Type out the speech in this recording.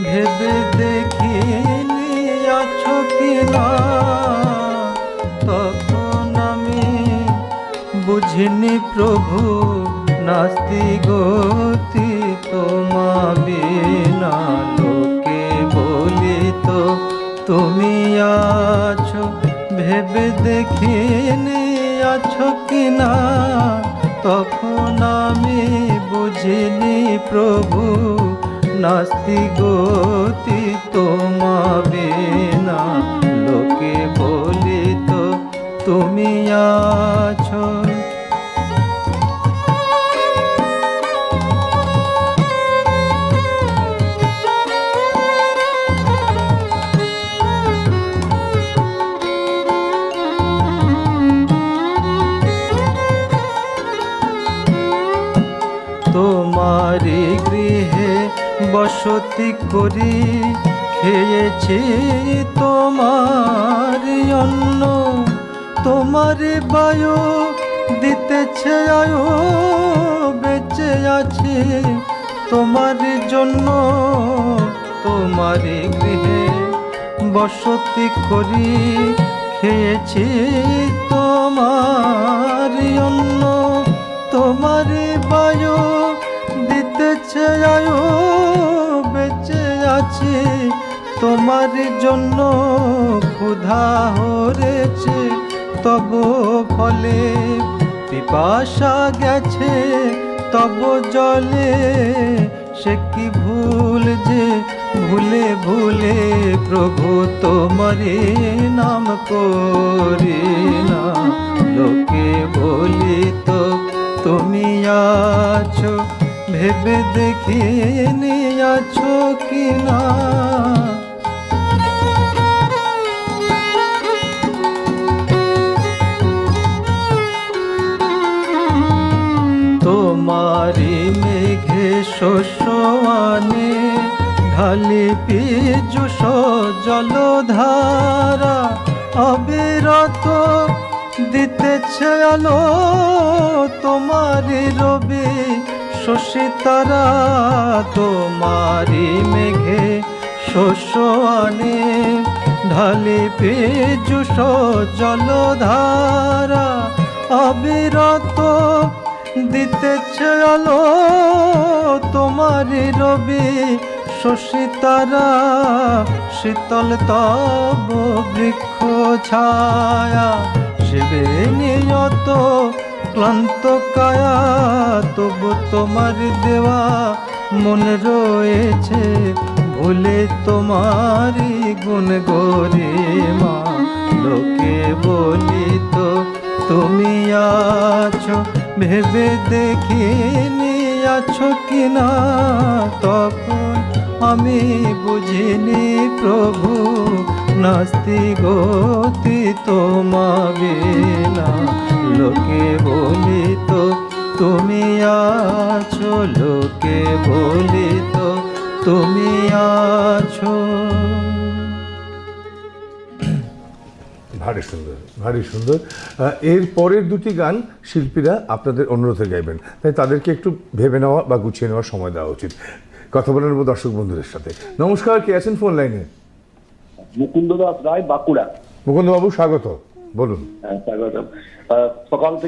ভেবে দেখিনি আছো কিনা, তখন আমি বুঝিনি প্রভু নাস্তি গতি তোমা বিনা। লোকে বলিত তুমি আছো, ভেবে দেখিনি আছো কিনা, তখন আমি বুঝিনি প্রভু নাস্তি গতি তোমা বিনা। লোকে বলিত তুমি আছো। তোমারি গৃহে বসতি করি, খেয়েছি তোমার অন্ন, তোমার বায়ু দিতেছে আয়ু, বেঁচে আছি তোমার জন্য। তোমারি গৃহে বসতি করি, খেয়েছি তোমার অন্ন, তোমার বায়ু দিতেছে আয়ু, বেঁচে আছি তোমার জন্য। ক্ষুধা হরেছে তব ফলে, পিপাসা গেছে তব জলে, সে কি ভুল যে ভুলে ভুলে প্রভু তোমারি নাম করি না। লোকে বলিত তুমি আছো, ভেবে দেখিনি আছো কিনা। তোমারি মেঘে শস্য আনে, ঢালি পীযুষ জলধারা, অবিরত দিতেছে আলো তোমারি রবি শশী তারা। তোমারি মেঘে শস্য আনে, ঢালি পীযুষ জলধারা, অবিরত দিতেছে আলো তোমারি রবি শশী তারা। শীতল তব বৃক্ষ ছায়া, শিবে নিয়ত ক্লান্ত কায়া, তবু তোমার দেওয়া মন রয়েছে, ভুলে তোমারি গুণ গরিমা। লোকে বলিত তুমি আছো, ভেবে দেখিনি আছো কিনা, তখন আমি বুঝিনি প্রভু নাস্তি গতি তোমা বিনা। লোকে বলিত তুমি আছো, লোকে বলিত তুমি আছো। ভারী সুন্দর, ভারী সুন্দর। এর পরের দুটি গান শিল্পীরা আপনাদের অনুরোধে গাইবেন, তাই তাদেরকে একটু ভেবে নেওয়া বা গুছিয়ে নেওয়ার সময় দেওয়া উচিত। কথা বলে নেব দর্শক বন্ধুদের সাথে। নমস্কার, কে আছেন ফোন লাইনে? মুকুন্দ দাস রায়, বাঁকুড়া। মুকুন্দ বাবু স্বাগত, বলুন। স্বাগত। সকাল থেকে